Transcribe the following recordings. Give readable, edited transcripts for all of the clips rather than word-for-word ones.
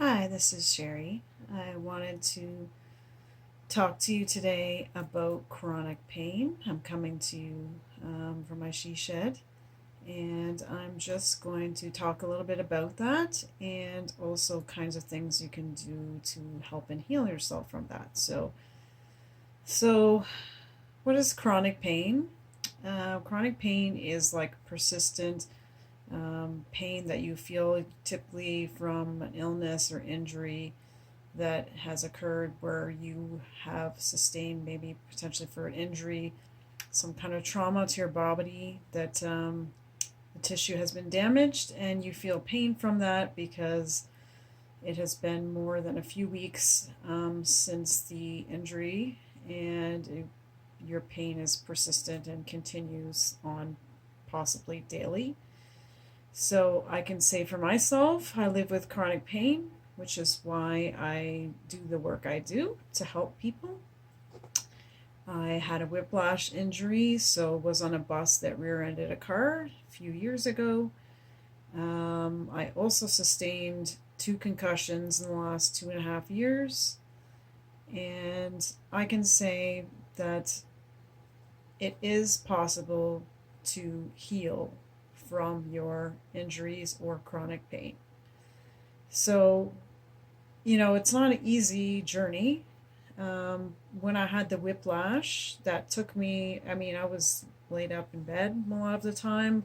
Hi, this is Sherry. I wanted to talk to you today about chronic pain. I'm coming to you from my she shed, and I'm just going to talk a little bit about that and also kinds of things you can do to help and heal yourself from that. So what is chronic pain? Chronic pain is like persistent pain that you feel typically from an illness or injury that has occurred where you have sustained maybe potentially for an injury some kind of trauma to your body that the tissue has been damaged and you feel pain from that because it has been more than a few weeks since the injury and your pain is persistent and continues on possibly daily. So I can say for myself, I live with chronic pain, which is why I do the work I do to help people. I had a whiplash injury, so was on a bus that rear-ended a car a few years ago. I also sustained two concussions in the last 2.5 years, and I can say that it is possible to heal from your injuries or chronic pain. So, it's not an easy journey. When I had the whiplash, that took me, I was laid up in bed a lot of the time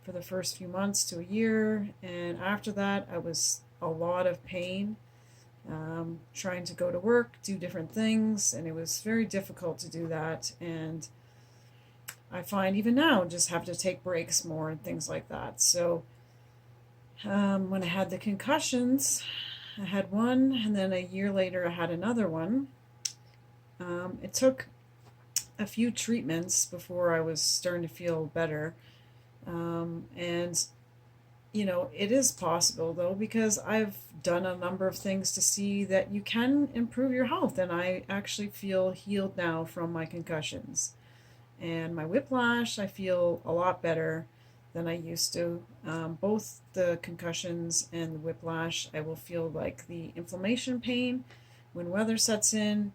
for the first few months to a year. And after that, I was a lot of pain, trying to go to work, do different things. And it was very difficult to do that. And I find even now just have to take breaks more and things like that. So, when I had the concussions, I had one, and then a year later, I had another one. It took a few treatments before I was starting to feel better. And, it is possible though, because I've done a number of things to see that you can improve your health. And I actually feel healed now from my concussions. And my whiplash, I feel a lot better than I used to. Both the concussions and the whiplash, I will feel like the inflammation pain when weather sets in.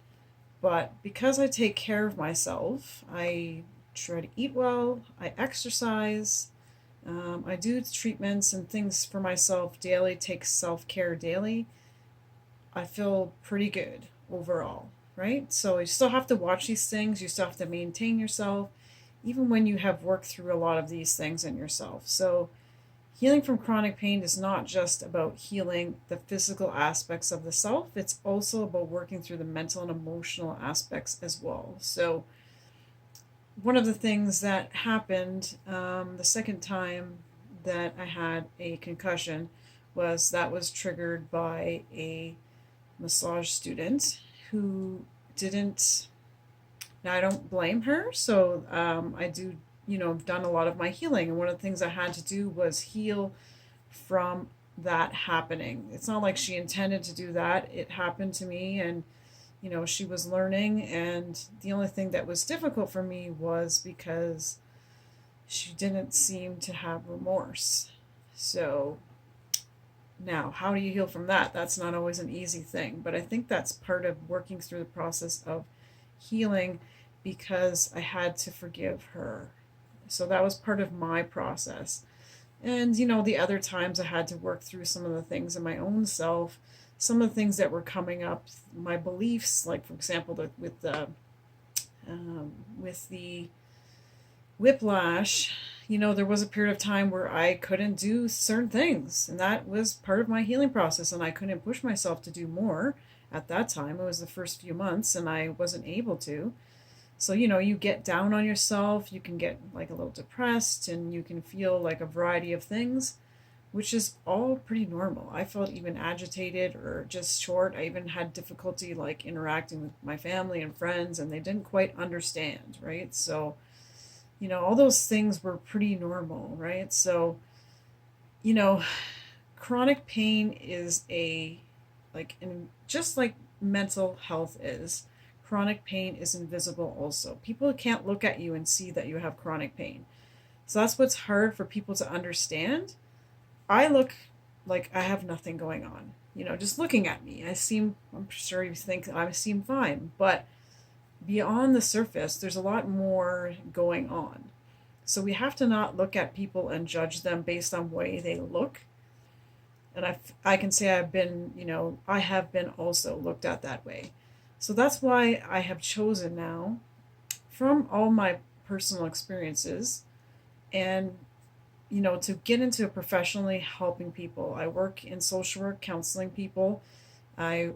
But because I take care of myself, I try to eat well, I exercise, I do treatments and things for myself daily, take self care daily. I feel pretty good overall, right? So you still have to watch these things, you still have to maintain yourself, even when you have worked through a lot of these things in yourself. So healing from chronic pain is not just about healing the physical aspects of the self, it's also about working through the mental and emotional aspects as well. So, one of the things that happened the second time that I had a concussion was that was triggered by a massage student who didn't. Now, I don't blame her. So, I do, I've done a lot of my healing. And one of the things I had to do was heal from that happening. It's not like she intended to do that. It happened to me, and she was learning. And the only thing that was difficult for me was because she didn't seem to have remorse. So, now, how do you heal from that? That's not always an easy thing, but I think that's part of working through the process of healing because I had to forgive her. So that was part of my process. And, the other times I had to work through some of the things in my own self, some of the things that were coming up, my beliefs, like, for example, with the whiplash, there was a period of time where I couldn't do certain things, and that was part of my healing process, and I couldn't push myself to do more at that time. It was the first few months, and I wasn't able to. So, you get down on yourself, you can get like a little depressed, and you can feel like a variety of things, which is all pretty normal. I felt even agitated or just short. I even had difficulty like interacting with my family and friends, and they didn't quite understand, right? So, all those things were pretty normal, right? So, you know, chronic pain is just like mental health is, chronic pain is invisible also. People can't look at you and see that you have chronic pain. So that's what's hard for people to understand. I look like I have nothing going on. just looking at me. I'm sure you think I seem fine, but beyond the surface, there's a lot more going on. So we have to not look at people and judge them based on the way they look. And I can say I have been also looked at that way. So that's why I have chosen now, from all my personal experiences, and to get into professionally helping people. I work in social work, counseling people. I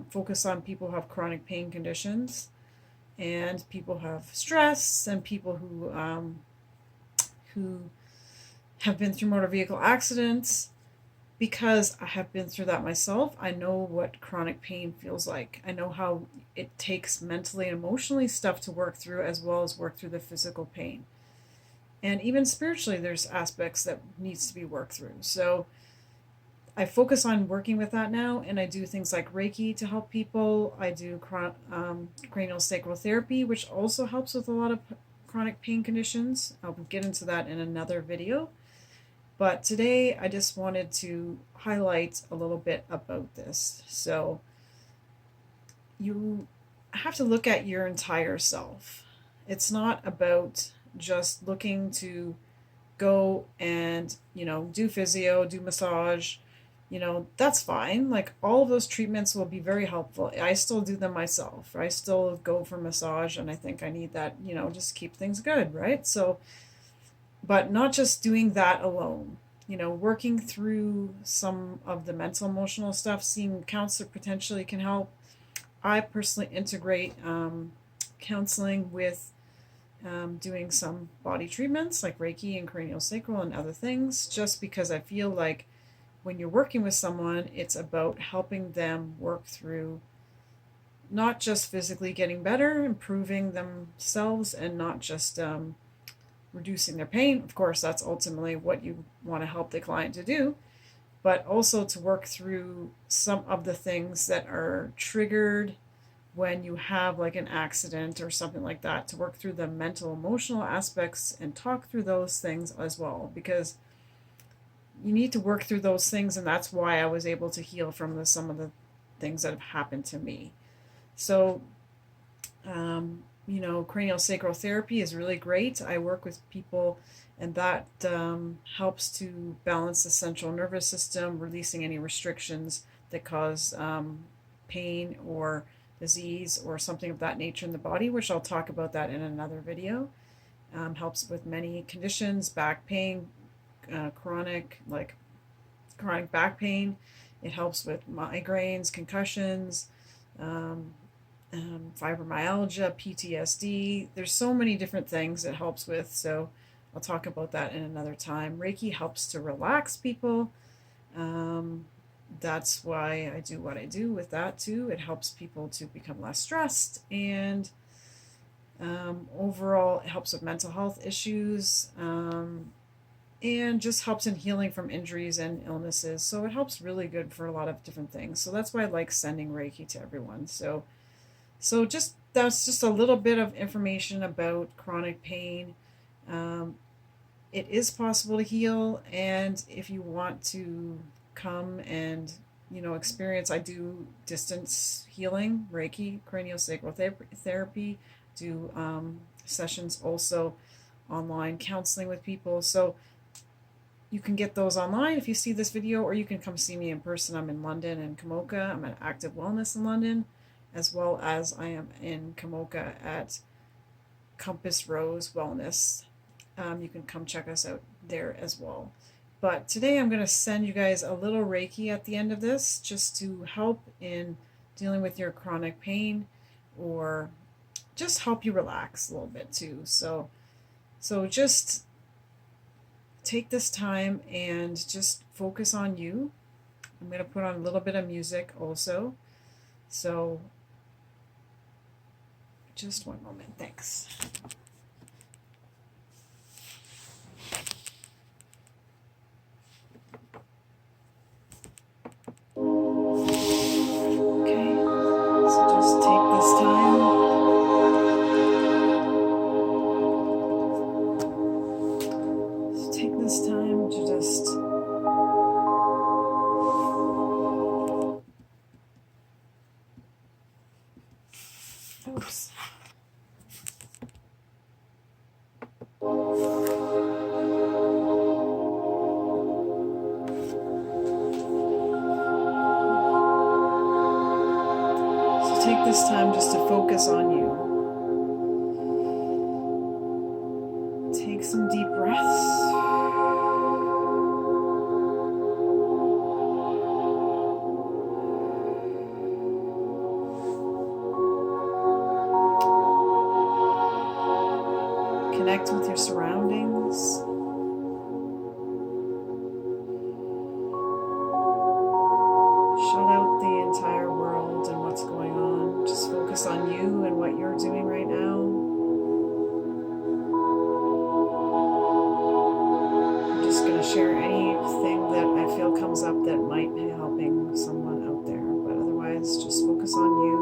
focus on people who have chronic pain conditions, and people who have stress, and people who have been through motor vehicle accidents. Because I have been through that myself, I know what chronic pain feels like. I know how it takes mentally and emotionally stuff to work through, as well as work through the physical pain. And even spiritually, there's aspects that needs to be worked through. So I focus on working with that now, and I do things like Reiki to help people. I do cranial sacral therapy, which also helps with a lot of chronic pain conditions. I'll get into that in another video. But today I just wanted to highlight a little bit about this. So you have to look at your entire self. It's not about just looking to go and, do physio, do massage. That's fine. Like, all of those treatments will be very helpful. I still do them myself. I still go for massage, and I think I need that, just keep things good, right? So, but not just doing that alone. Working through some of the mental emotional stuff, seeing counselor potentially can help. I personally integrate counseling with doing some body treatments like Reiki and cranial sacral and other things, just because I feel like when you're working with someone, it's about helping them work through not just physically getting better, improving themselves, and not just reducing their pain. Of course, that's ultimately what you want to help the client to do, but also to work through some of the things that are triggered when you have like an accident or something like that, to work through the mental emotional aspects and talk through those things as well, because you need to work through those things, and that's why I was able to heal from some of the things that have happened to me. So cranial sacral therapy is really great. I work with people, and that helps to balance the central nervous system, releasing any restrictions that cause pain or disease or something of that nature in the body, which I'll talk about that in another video. Helps with many conditions, back pain, chronic back pain. It helps with migraines, concussions, fibromyalgia, PTSD. There's so many different things it helps with, so I'll talk about that in another time. Reiki helps to relax people. That's why I do what I do with that too. It helps people to become less stressed, and overall it helps with mental health issues, and just helps in healing from injuries and illnesses. So it helps really good for a lot of different things. So that's why I like sending Reiki to everyone. So that's just a little bit of information about chronic pain. It is possible to heal, and if you want to come and experience, I do distance healing, Reiki, cranial sacral therapy, do sessions also, online counseling with people. So you can get those online if you see this video, or you can come see me in person. I'm in London and Komoka. I'm at Active Wellness in London, as well as I am in Komoka at Compass Rose Wellness. You can come check us out there as well. But today I'm going to send you guys a little Reiki at the end of this, just to help in dealing with your chronic pain, or just help you relax a little bit too. So just take this time and just focus on you. I'm going to put on a little bit of music also. So just one moment. Thanks. Okay, so just take this time. Take this time to just take this time just to focus on you. Take some deep breaths. Connect with your surroundings. Shut out the entire world and what's going on. Just focus on you and what you're doing right now. I'm just going to share anything that I feel comes up that might be helping someone out there. But otherwise, just focus on you.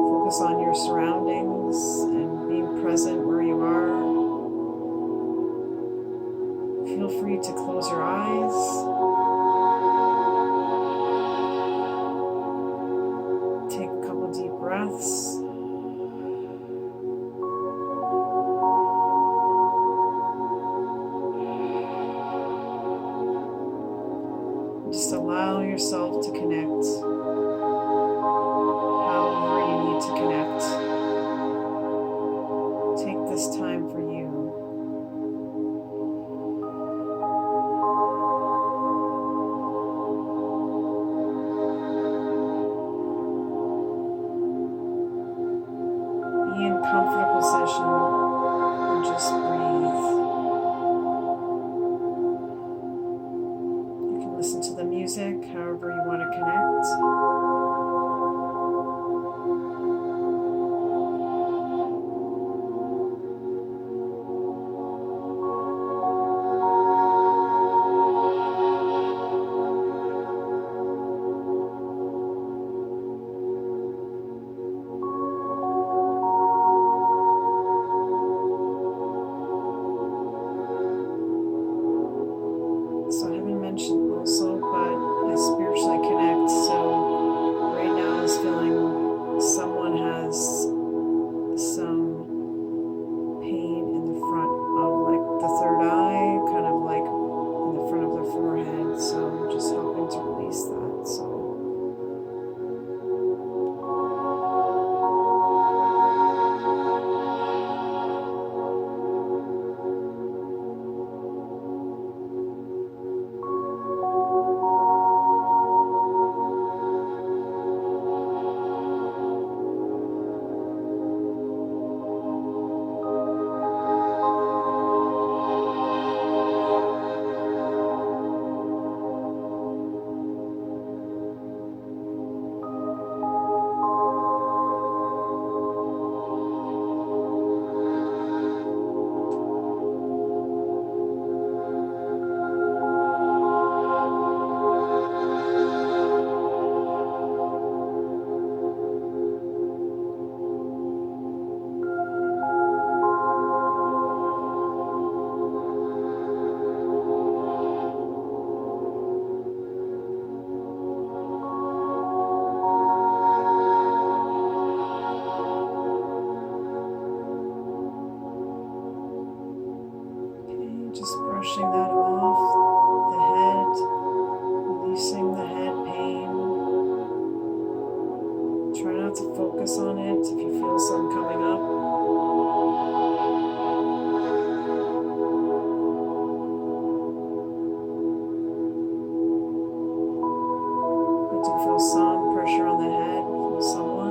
Focus on your surroundings and being present where you are. Feel free to close your eyes. Take a couple deep breaths. Just allow yourself to connect however you need to connect. Take this time for you. Be in comfortable position and just breathe. You can listen to the music however you want to connect. So I haven't mentioned also, but I spiritually connect. So right now I was feeling someone has some pain in the front of like the third eye, kind of like in the front of their forehead. So I'm just helping to release that. So just brushing that off the head, releasing the head pain. Try not to focus on it if you feel some coming up. I do feel some pressure on the head from someone.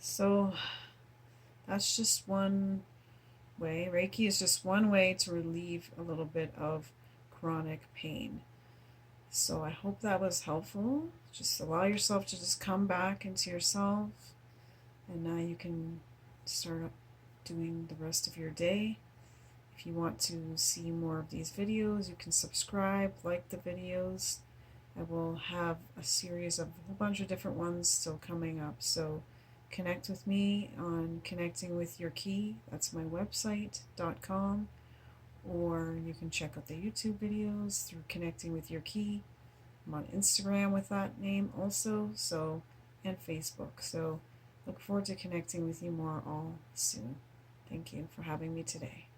So that's just one way. Reiki is just one way to relieve a little bit of chronic pain. So I hope that was helpful. Just allow yourself to just come back into yourself, and now you can start doing the rest of your day. If you want to see more of these videos, you can subscribe, like the videos. I will have a series of a whole bunch of different ones still coming up. So connect with me on Connecting with Your Key. That's my website.com. Or you can check out the YouTube videos through Connecting with Your Key. I'm on Instagram with that name also, and Facebook. So look forward to connecting with you more all soon. Thank you for having me today.